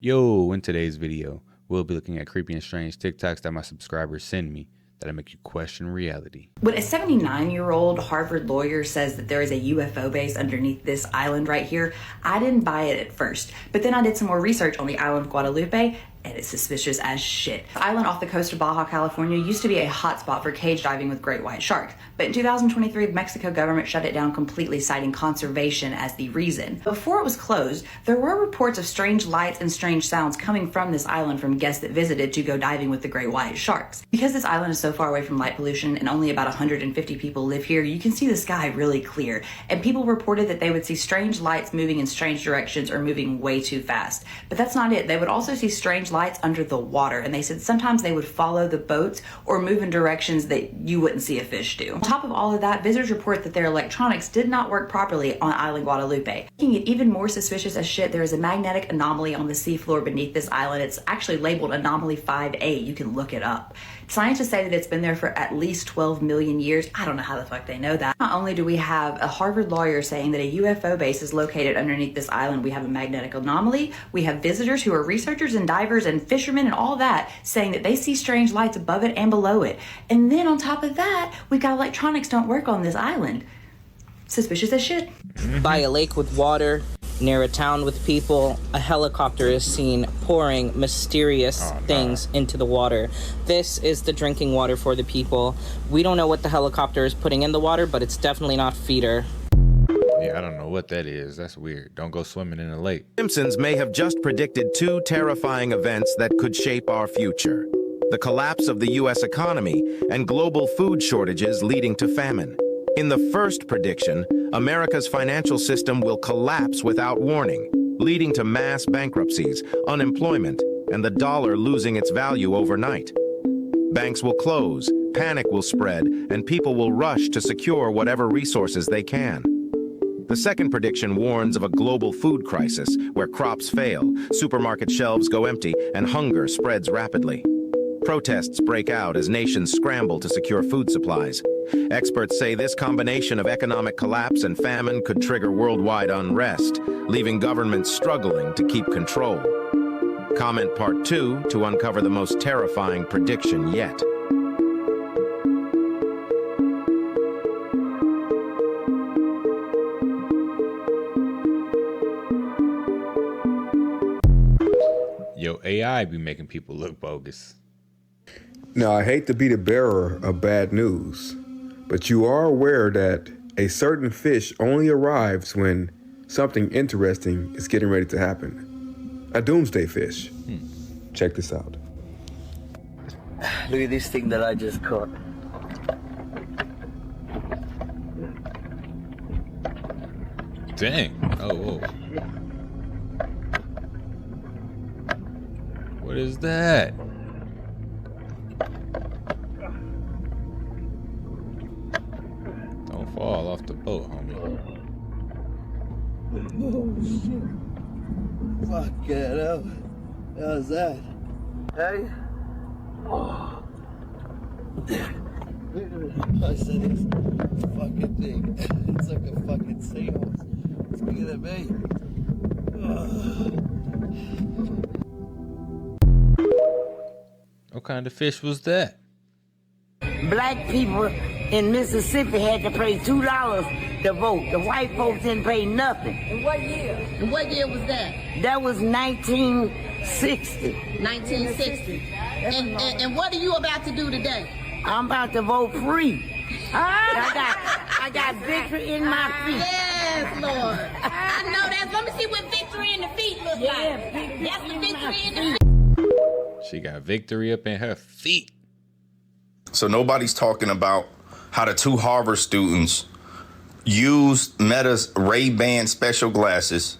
Yo, in today's video, we'll be looking at creepy and strange TikToks that my subscribers send me that'll make you question reality. When a 79-year-old Harvard lawyer says that there is a UFO base underneath this island right here, I didn't buy it at first. But then I did some more research on the island of Guadalupe, and it's suspicious as shit. The island off the coast of Baja California used to be a hotspot for cage diving with great white sharks. But in 2023, the Mexico government shut it down completely, citing conservation as the reason. Before it was closed, there were reports of strange lights and strange sounds coming from this island from guests that visited to go diving with the great white sharks. Because this island is so far away from light pollution and only about 150 people live here, you can see the sky really clear. And people reported that they would see strange lights moving in strange directions or moving way too fast. But that's not it. They would also see strange lights under the water, and they said sometimes they would follow the boats or move in directions that you wouldn't see a fish do. On top of all of that, visitors report that their electronics did not work properly on Island Guadalupe. Making it even more suspicious as shit, there is a magnetic anomaly on the seafloor beneath this island. It's actually labeled Anomaly 5A. You can look it up. Scientists say that it's been there for at least 12 million years. I don't know how the fuck they know that. Not only do we have a Harvard lawyer saying that a UFO base is located underneath this island, we have a magnetic anomaly, we have visitors who are researchers and divers and fishermen and all that saying that they see strange lights above it and below it. And then on top of that, we've got electronics don't work on this island. Suspicious as shit. By a lake with water, near a town with people, a helicopter is seen pouring mysterious things into the water. This is the drinking water for the people. We don't know what the helicopter is putting in the water, but it's definitely not feeder. Yeah, I don't know what that is. That's weird. Don't go swimming in a lake. Simpsons may have just predicted two terrifying events that could shape our future: the collapse of the U.S. economy and global food shortages leading to famine. In the first prediction, America's financial system will collapse without warning, leading to mass bankruptcies, unemployment, and the dollar losing its value overnight. Banks will close, panic will spread, and people will rush to secure whatever resources they can. The second prediction warns of a global food crisis where crops fail, supermarket shelves go empty, and hunger spreads rapidly. Protests break out as nations scramble to secure food supplies. Experts say this combination of economic collapse and famine could trigger worldwide unrest, leaving governments struggling to keep control. Comment part 2 to uncover the most terrifying prediction yet. Yo, AI be making people look bogus. Now, I hate to be the bearer of bad news, but you are aware that a certain fish only arrives when something interesting is getting ready to happen. A doomsday fish. Check this out. Look at this thing that I just caught. Dang. Oh, whoa. What is that? Don't fall off the boat, homie. Oh shit. Fuck it up. How's that? Hey? Oh. I said this fucking thing. It's like a fucking seahorse. It's bigger than me. What kind of fish was that? Black people in Mississippi had to pay $2 to vote. The white folks didn't pay nothing. In what year? And what year was that? That was 1960. 1960. And what are you about to do today? I'm about to vote free. I got victory in my feet. Yes, Lord. I know that. Let me see what victory in the feet looks like. That's the victory in the feet. She got victory up in her feet. So nobody's talking about how the two Harvard students used Meta's Ray-Ban special glasses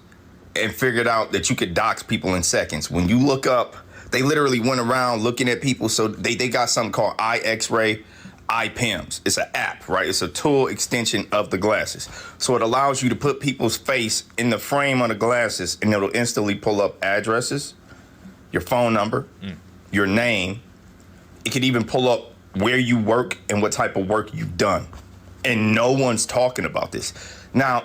and figured out that you could dox people in seconds. When you look up, they literally went around looking at people. So they got something called iX-ray, iPIMS. It's an app, right? It's a tool extension of the glasses. So it allows you to put people's face in the frame of the glasses, and it'll instantly pull up addresses, your phone number, your name. It could even pull up where you work and what type of work you've done. And no one's talking about this. Now,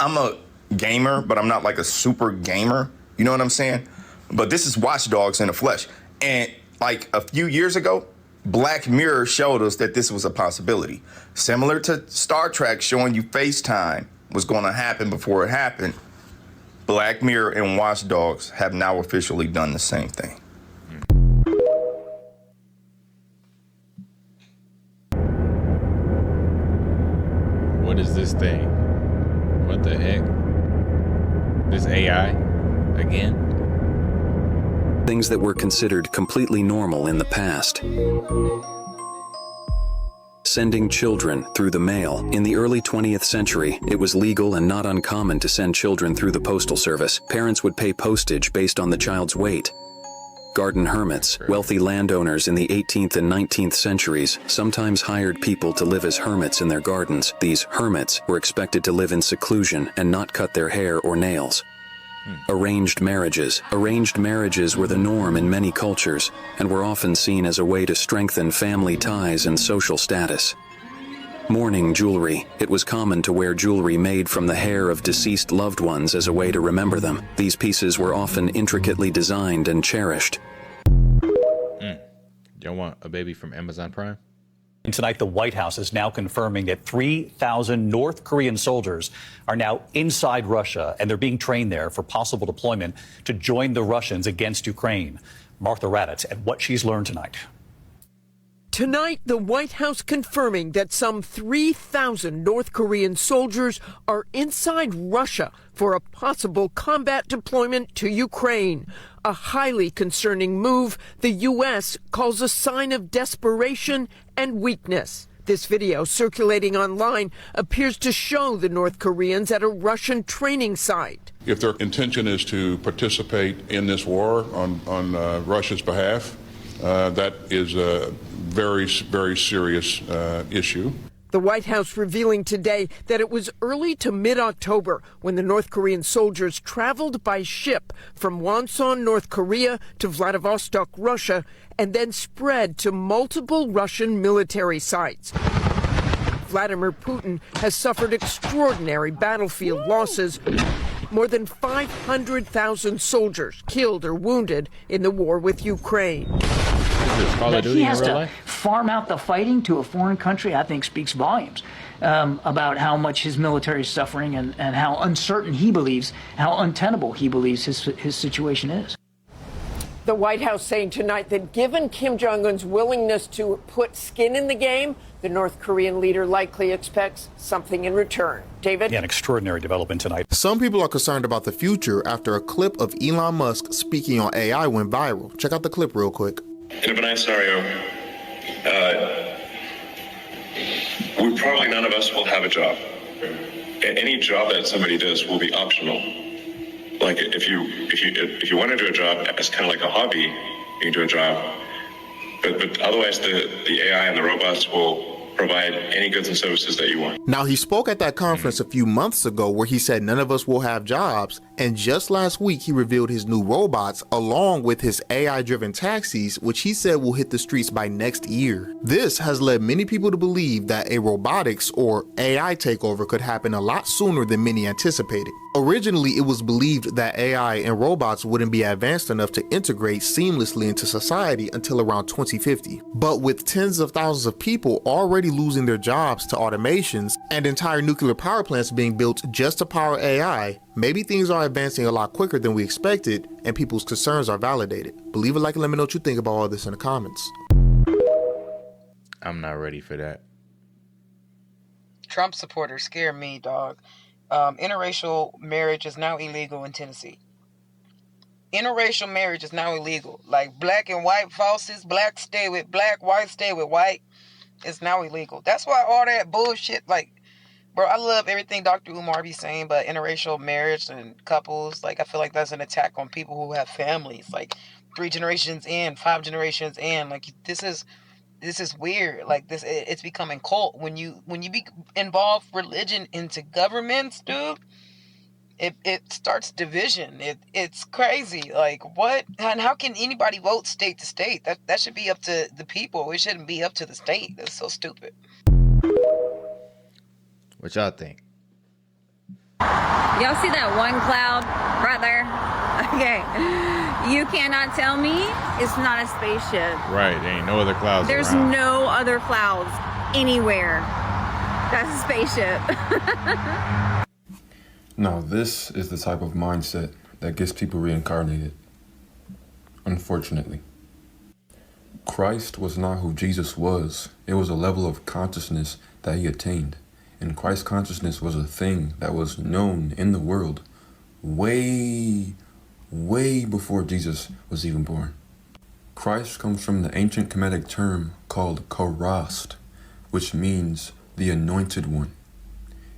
I'm a gamer, but I'm not like a super gamer. You know what I'm saying? But this is watchdogs in the flesh. And like a few years ago, Black Mirror showed us that this was a possibility. Similar to Star Trek showing you FaceTime was going to happen before it happened, Black Mirror and Watch Dogs have now officially done the same thing. What is this thing? What the heck? This AI again? Things that were considered completely normal in the past. Sending children through the mail. In the early 20th century, it was legal and not uncommon to send children through the postal service. Parents would pay postage based on the child's weight. Garden hermits, wealthy landowners in the 18th and 19th centuries, sometimes hired people to live as hermits in their gardens. These hermits were expected to live in seclusion and not cut their hair or nails. Arranged marriages. Arranged marriages were the norm in many cultures and were often seen as a way to strengthen family ties and social status. Mourning jewelry. It was common to wear jewelry made from the hair of deceased loved ones as a way to remember them. These pieces were often intricately designed and cherished. Y'all want a baby from Amazon Prime? And tonight, the White House is now confirming that 3,000 North Korean soldiers are now inside Russia, and they're being trained there for possible deployment to join the Russians against Ukraine. Martha Raddatz at what she's learned tonight. Tonight, the White House confirming that some 3,000 North Korean soldiers are inside Russia for a possible combat deployment to Ukraine. A highly concerning move the U.S. calls a sign of desperation and weakness. This video circulating online appears to show the North Koreans at a Russian training site. If their intention is to participate in this war on Russia's behalf, that is a very, very serious issue. The White House revealing today that it was early to mid-October when the North Korean soldiers traveled by ship from Wonsan, North Korea to Vladivostok, Russia, and then spread to multiple Russian military sites. Vladimir Putin has suffered extraordinary battlefield losses. More than 500,000 soldiers killed or wounded in the war with Ukraine. That he has to farm out the fighting to a foreign country, I think speaks volumes about how much his military is suffering and how uncertain he believes, how untenable he believes his situation is. The White House saying tonight that given Kim Jong-un's willingness to put skin in the game, the North Korean leader likely expects something in return. David? Yeah, an extraordinary development tonight. Some people are concerned about the future after a clip of Elon Musk speaking on AI went viral. Check out the clip real quick. In a benign scenario, probably none of us will have a job. Any job that somebody does will be optional. Like if you want to do a job as kind of like a hobby, you can do a job. But otherwise, the AI and the robots will provide any goods and services that you want. Now, he spoke at that conference a few months ago where he said none of us will have jobs. And just last week, he revealed his new robots along with his AI-driven taxis, which he said will hit the streets by next year. This has led many people to believe that a robotics or AI takeover could happen a lot sooner than many anticipated. Originally, it was believed that AI and robots wouldn't be advanced enough to integrate seamlessly into society until around 2050. But with tens of thousands of people already losing their jobs to automations and entire nuclear power plants being built just to power AI, maybe things are advancing a lot quicker than we expected and people's concerns are validated. Believe it, like, and let me know what you think about all this in the comments. I'm not ready for that. Trump supporters scare me, dog. Interracial marriage is now illegal in Tennessee. Interracial marriage is now illegal. Like black and white falses, black stay with black, white stay with white. It's now illegal. That's why all that bullshit, like, bro, I love everything Dr. Umar be saying, but interracial marriage and couples, like, I feel like that's an attack on people who have families, like 3 generations in, 5 generations in. Like, this is weird. Like, it's becoming cult. When you involve religion into governments, dude, it starts division. It's crazy. Like, what? And how can anybody vote state to state? That should be up to the people. It shouldn't be up to the state. That's so stupid. What y'all think? Y'all see that one cloud right there? Okay. You cannot tell me it's not a spaceship. Right, there ain't no other clouds There's around. no other clouds anywhere. That's a spaceship. Now, this is the type of mindset that gets people reincarnated. Unfortunately. Christ was not who Jesus was. It was a level of consciousness that he attained. And Christ's consciousness was a thing that was known in the world way before Jesus was even born. Christ comes from the ancient Kemetic term called karast, which means the anointed one.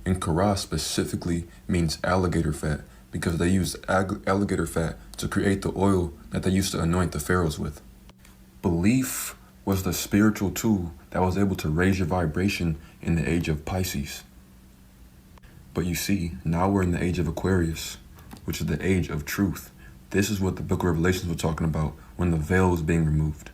And karast specifically means alligator fat because they used alligator fat to create the oil that they used to anoint the pharaohs with. Belief was the spiritual tool that was able to raise your vibration in the age of Pisces. But you see, now we're in the age of Aquarius, which is the age of truth. This is what the book of Revelations was talking about when the veil was being removed.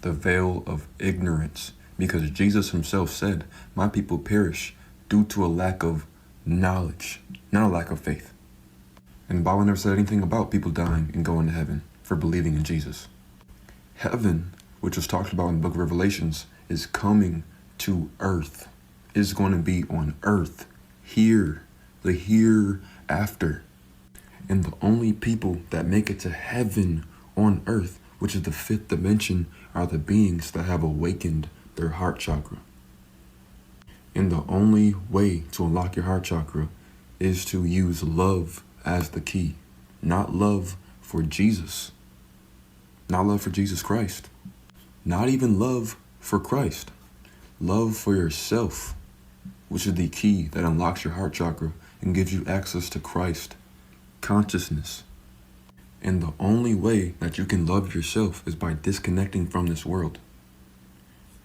The veil of ignorance. Because Jesus himself said, my people perish due to a lack of knowledge, not a lack of faith. And the Bible never said anything about people dying and going to heaven for believing in Jesus. Heaven, which was talked about in the book of Revelations, is coming to earth. It's going to be on earth, here, the hereafter. And the only people that make it to heaven on earth, which is the fifth dimension, are the beings that have awakened their heart chakra. And the only way to unlock your heart chakra is to use love as the key. Not love for Jesus. Not love for Jesus Christ. Not even love for Christ. Love for yourself, which is the key that unlocks your heart chakra and gives you access to Christ, consciousness. And the only way that you can love yourself is by disconnecting from this world.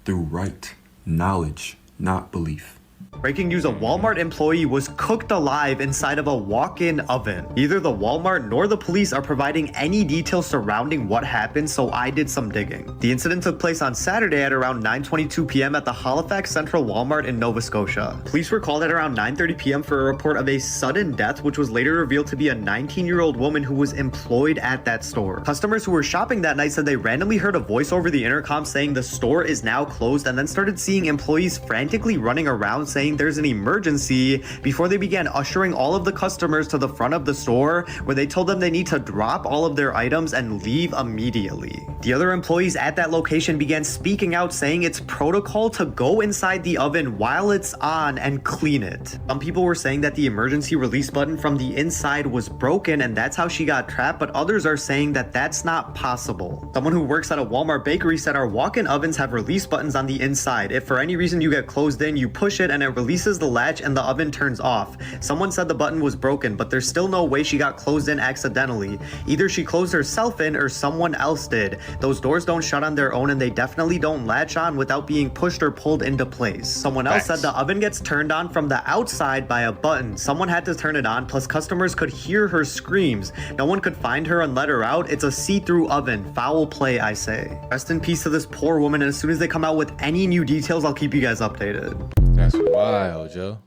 Through right knowledge, not belief. Breaking news, a Walmart employee was cooked alive inside of a walk-in oven. Neither the Walmart nor the police are providing any details surrounding what happened, so I did some digging. The incident took place on Saturday at around 9:22 p.m. at the Halifax Central Walmart in Nova Scotia. Police were called at around 9:30 p.m. for a report of a sudden death, which was later revealed to be a 19-year-old woman who was employed at that store. Customers who were shopping that night said they randomly heard a voice over the intercom saying the store is now closed, and then started seeing employees frantically running around saying there's an emergency before they began ushering all of the customers to the front of the store, where they told them they need to drop all of their items and leave immediately. The other employees at that location began speaking out saying it's protocol to go inside the oven while it's on and clean it. Some people were saying that the emergency release button from the inside was broken and that's how she got trapped, but others are saying that that's not possible. Someone who works at a Walmart bakery said our walk-in ovens have release buttons on the inside. If for any reason you get closed in, you push it and it releases the latch and the oven turns off. Someone said the button was broken, but there's still no way she got closed in accidentally. Either she closed herself in or someone else did. Those doors don't shut on their own and they definitely don't latch on without being pushed or pulled into place. Someone else said the oven gets turned on from the outside by a button. Someone had to turn it on, plus customers could hear her screams. No one could find her and let her out. It's a see-through oven. Foul play, I say. Rest in peace to this poor woman, and as soon as they come out with any new details, I'll keep you guys updated. That's wild, Joe.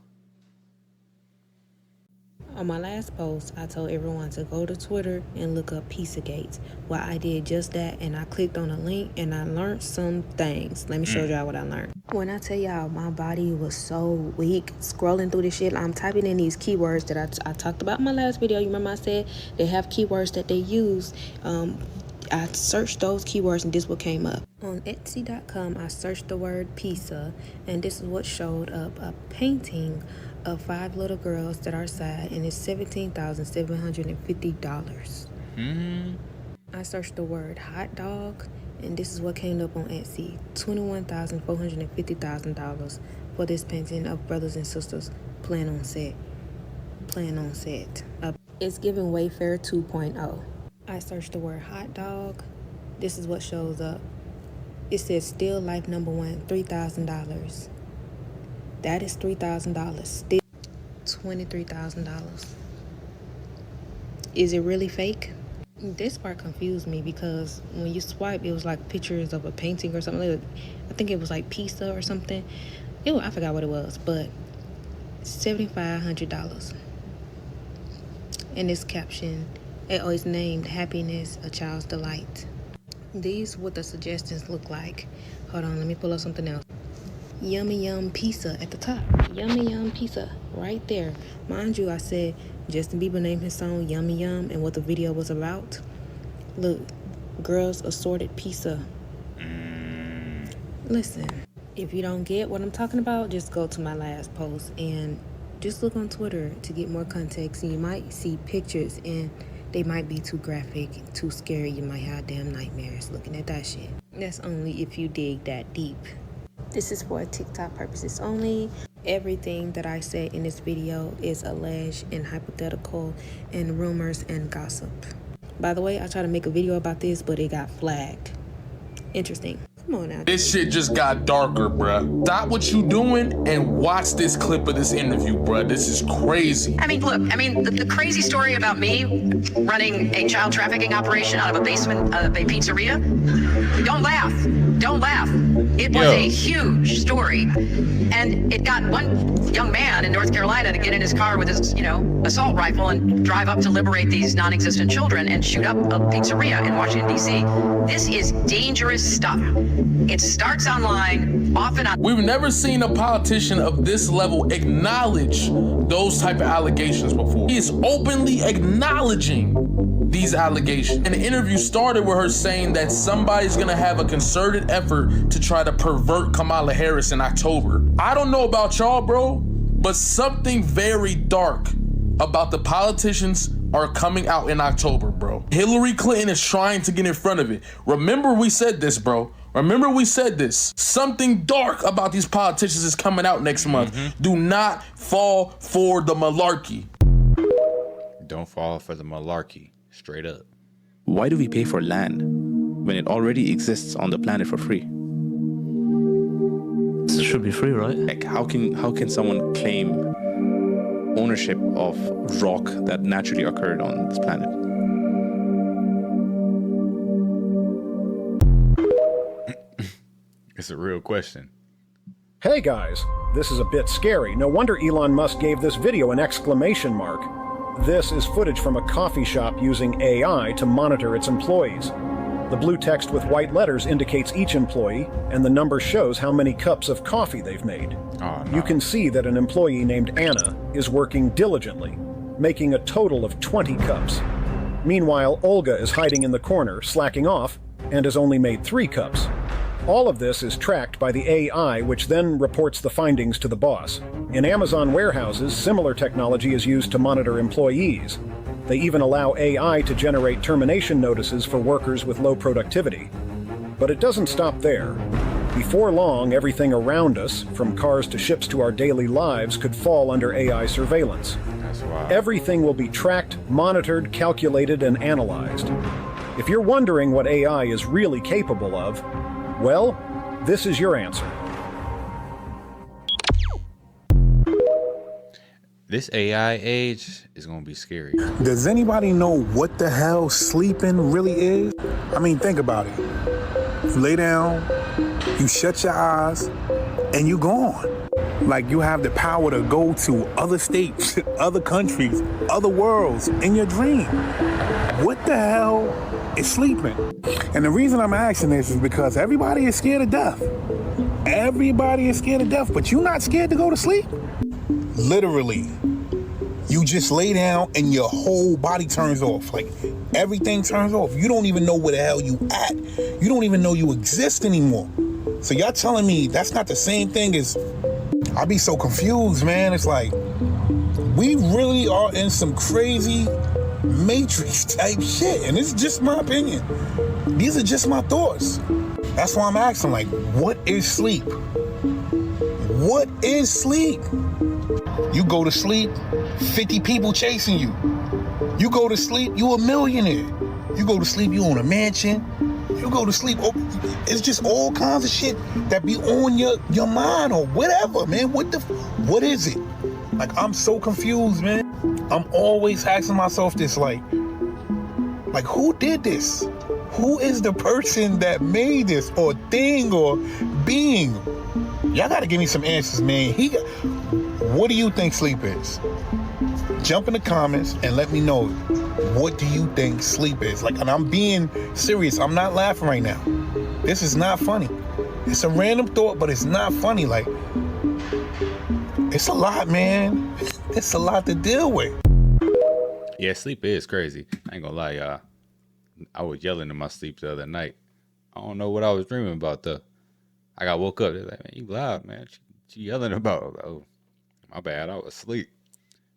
On my last post, I told everyone to go to Twitter and look up Pizzagate. Well, I did just that, and I clicked on a link, and I learned some things. Let me show y'all what I learned. When I tell y'all my body was so weak scrolling through this shit, I'm typing in these keywords that I talked about in my last video. You remember I said they have keywords that they use. I searched those keywords and this is what came up. On Etsy.com, I searched the word pizza, and this is what showed up. A painting of 5 little girls that are sad, and it's $17,750. I searched the word hot dog, and this is what came up on Etsy. $21,450,000 for this painting of brothers and sisters playing on set. It's giving Wayfair 2.0. I searched the word hot dog. This is what shows up. It says still life #1, $3,000. That is $3,000. Still $23,000. Is it really fake? This part confused me because when you swipe, it was like pictures of a painting or something. I think it was like pizza or something. I forgot what it was, but $7,500. And it's captioned, it's named Happiness, a Child's Delight. These what the suggestions look like. Hold on, let me pull up something else. Yummy Yum Pizza at the top. Yummy Yum Pizza right there. Mind you, I said Justin Bieber named his song Yummy Yum and what the video was about. Look, girls assorted pizza. Listen, if you don't get what I'm talking about, just go to my last post and just look on Twitter to get more context. And you might see pictures and they might be too graphic, too scary. You might have damn nightmares looking at that shit. That's only if you dig that deep. This is for TikTok purposes only. Everything that I said in this video is alleged and hypothetical and rumors and gossip. By the way, I tried to make a video about this, but it got flagged. Interesting. Come on now. This shit just got darker, bruh. Stop what you doing and watch this clip of this interview, bruh. This is crazy. I mean, look, the crazy story about me running a child trafficking operation out of a basement of a pizzeria, don't laugh. Don't laugh. It was a huge story. And it got one young man in North Carolina to get in his car with his, assault rifle and drive up to liberate these non-existent children and shoot up a pizzeria in Washington, D.C. This is dangerous stuff. It starts online, often on... We've never seen a politician of this level acknowledge those type of allegations before. He is openly acknowledging these allegations. And the interview started with her saying that somebody's gonna have a concerted effort to try to pervert Kamala Harris in October. I don't know about y'all, bro, but something very dark about the politicians are coming out in October, bro. Hillary Clinton is trying to get in front of it. Remember we said this, bro. Remember we said this. Something dark about these politicians is coming out next month. Do not fall for the malarkey. Don't fall for the malarkey. Straight up. Why do we pay for land when it already exists on the planet for free? It should be free, right? Like, how can someone claim ownership of rock that naturally occurred on this planet? It's a real question. Hey guys, this is a bit scary. No wonder Elon Musk gave this video an exclamation mark. This is footage from a coffee shop using AI to monitor its employees. The blue text with white letters indicates each employee, and the number shows how many cups of coffee they've made. Oh, no. You can see that an employee named Anna is working diligently, making a total of 20 cups. Meanwhile, Olga is hiding in the corner, slacking off, and has only made 3 cups. All of this is tracked by the AI, which then reports the findings to the boss. In Amazon warehouses, similar technology is used to monitor employees. They even allow AI to generate termination notices for workers with low productivity. But it doesn't stop there. Before long, everything around us, from cars to ships to our daily lives, could fall under AI surveillance. That's wild. Everything will be tracked, monitored, calculated, and analyzed. If you're wondering what AI is really capable of, well, this is your answer. This AI age is gonna be scary. Does anybody know what the hell sleeping really is? I mean, think about it. You lay down, you shut your eyes, and you're gone. Like you have the power to go to other states, other countries, other worlds in your dream. What the hell is sleeping? And the reason I'm asking this is because everybody is scared of death. Everybody is scared of death, but you're not scared to go to sleep? Literally. You just lay down and your whole body turns off. Like everything turns off. You don't even know where the hell you at. You don't even know you exist anymore. So y'all telling me that's not the same thing as... I be so confused, man. It's like, we really are in some crazy Matrix type shit. And it's just my opinion. These are just my thoughts. That's why I'm asking, like, what is sleep? What is sleep? You go to sleep, 50 people chasing you. You go to sleep, you a millionaire. You go to sleep, you own a mansion. You go to sleep, it's just all kinds of shit that be on your mind or whatever, man. What is it? Like, I'm so confused, man. I'm always asking myself this, like who did this? Who is the person that made this or thing or being? Y'all gotta give me some answers, man. What do you think sleep is? Jump in the comments and let me know, what do you think sleep is? Like, and I'm being serious. I'm not laughing right now. This is not funny. It's a random thought, but it's not funny. Like, it's a lot, man. It's a lot to deal with. Yeah, sleep is crazy. I ain't gonna lie, y'all. I was yelling in my sleep the other night. I don't know what I was dreaming about, though. I got woke up. They're like, man, you loud, man. She yelling about. Oh, my bad. I was asleep.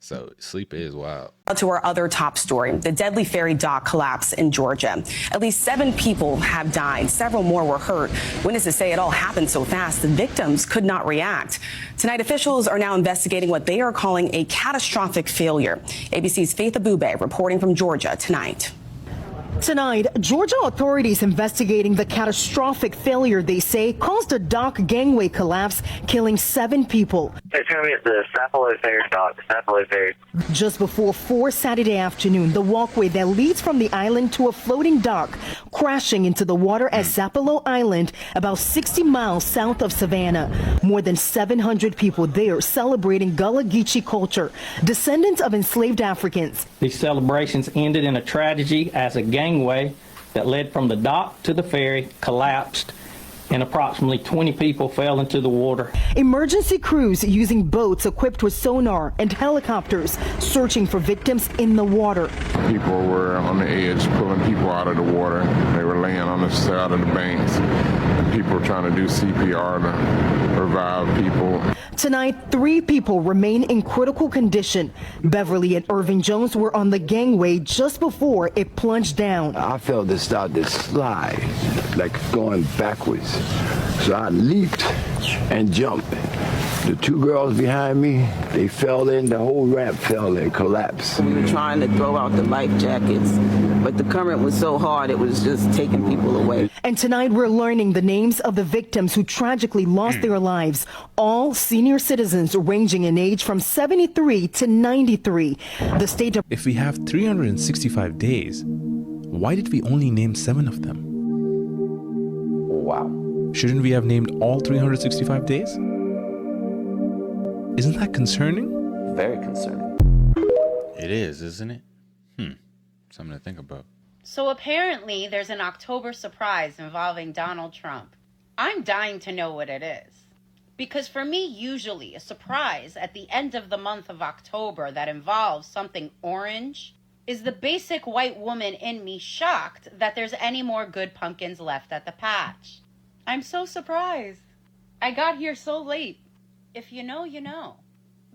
So sleep is wild. To our other top story, the deadly ferry dock collapse in Georgia. At least 7 people have died. Several more were hurt. Witnesses say it all happened so fast the victims could not react. Tonight, officials are now investigating what they are calling a catastrophic failure. ABC's Faith Abube reporting from Georgia tonight. Tonight, Georgia authorities investigating the catastrophic failure they say caused a dock gangway collapse, killing 7 people. It's going to be at the Sapelo Ferry dock, Sapelo Ferry. Just before 4 Saturday afternoon, the walkway that leads from the island to a floating dock, crashing into the water at Sapelo Island, about 60 miles south of Savannah. More than 700 people there celebrating Gullah Geechee culture, descendants of enslaved Africans. These celebrations ended in a tragedy as a gangway that led from the dock to the ferry collapsed and approximately 20 people fell into the water. Emergency crews using boats equipped with sonar and helicopters searching for victims in the water. People were on the edge pulling people out of the water. They were laying on the side of the banks. And people were trying to do CPR to revive people. Tonight, 3 people remain in critical condition. Beverly and Irving Jones were on the gangway just before it plunged down. I felt it start to slide, like going backwards. So I leaped and jumped. The 2 girls behind me, they fell in, the whole ramp fell in, collapsed. We were trying to throw out the life jackets, but the current was so hard it was just taking people away. And tonight we're learning the names of the victims who tragically lost their lives, all senior citizens ranging in age from 73 to 93. The state of... If we have 365 days, why did we only name 7 of them? Wow. Shouldn't we have named all 365 days? Isn't that concerning? Very concerning. It is, isn't it? Something to think about. So apparently there's an October surprise involving Donald Trump. I'm dying to know what it is. Because for me, usually a surprise at the end of the month of October that involves something orange is the basic white woman in me shocked that there's any more good pumpkins left at the patch. I'm so surprised. I got here so late. If you know, you know.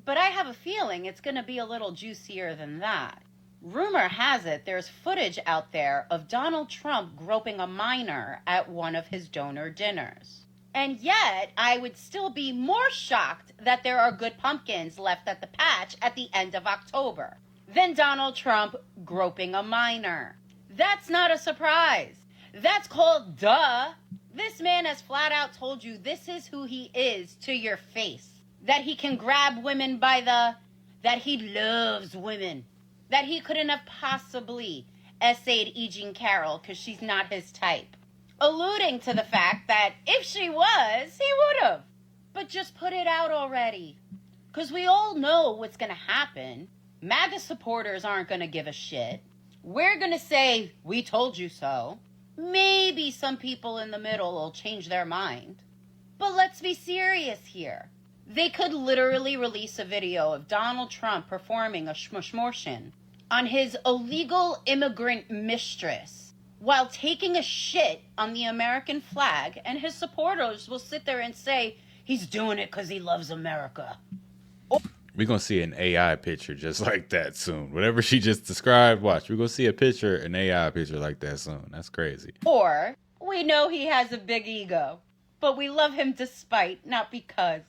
But I have a feeling it's going to be a little juicier than that. Rumor has it there's footage out there of Donald Trump groping a minor at one of his donor dinners. And yet, I would still be more shocked that there are good pumpkins left at the patch at the end of October than Donald Trump groping a minor. That's not a surprise. That's called duh. This man has flat out told you this is who he is to your face. That he can grab women by that he loves women. That he couldn't have possibly essayed E. Jean Carroll because she's not his type. Alluding to the fact that if she was, he would have. But just put it out already. Because we all know what's going to happen. MAGA supporters aren't going to give a shit. We're going to say, we told you so. Maybe some people in the middle will change their mind. But let's be serious here. They could literally release a video of Donald Trump performing a shmushmorshin on his illegal immigrant mistress while taking a shit on the American flag, and his supporters will sit there and say, he's doing it because he loves America. We're going to see an AI picture just like that soon. Whatever she just described, watch. We're going to see a picture, an AI picture like that soon. That's crazy. Or, we know he has a big ego, but we love him despite, not because.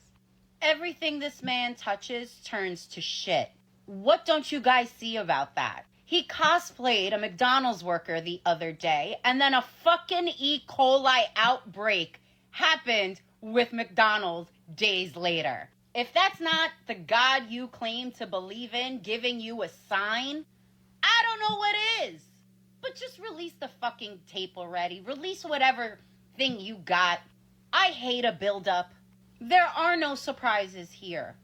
Everything this man touches turns to shit. What don't you guys see about that? He cosplayed a McDonald's worker the other day, and then a fucking E. coli outbreak happened with McDonald's days later. If that's not the God you claim to believe in giving you a sign, I don't know what is. But just release the fucking tape already. Release whatever thing you got. I hate a build-up. There are no surprises here.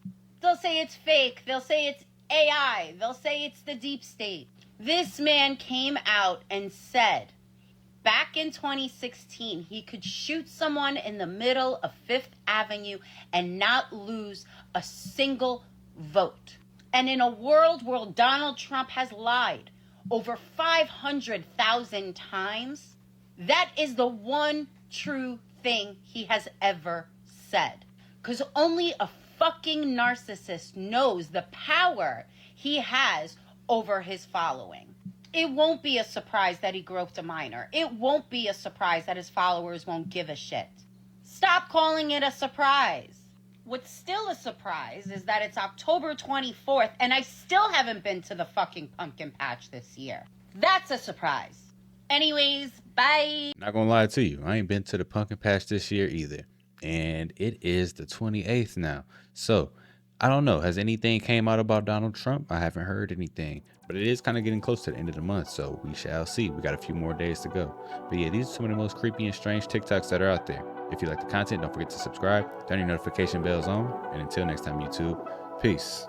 They'll say it's fake. They'll say it's AI. They'll say it's the deep state. This man came out and said back in 2016 he could shoot someone in the middle of Fifth Avenue and not lose a single vote. And in a world where Donald Trump has lied over 500,000 times, that is the one true thing he has ever said. Because only a fucking narcissist knows the power he has over his following. It won't be a surprise that he groped a minor. It won't be a surprise that his followers won't give a shit. Stop calling it a surprise. What's still a surprise is that it's October 24th and I still haven't been to the fucking pumpkin patch this year. That's a surprise. Anyways, bye. Not gonna lie to you, I ain't been to the pumpkin patch this year either. And it is the 28th now. So, I don't know. Has anything came out about Donald Trump? I haven't heard anything. But it is kind of getting close to the end of the month, so we shall see. We got a few more days to go. But yeah, these are some of the most creepy and strange TikToks that are out there. If you like the content, don't forget to subscribe, turn your notification bells on, and until next time, YouTube, peace.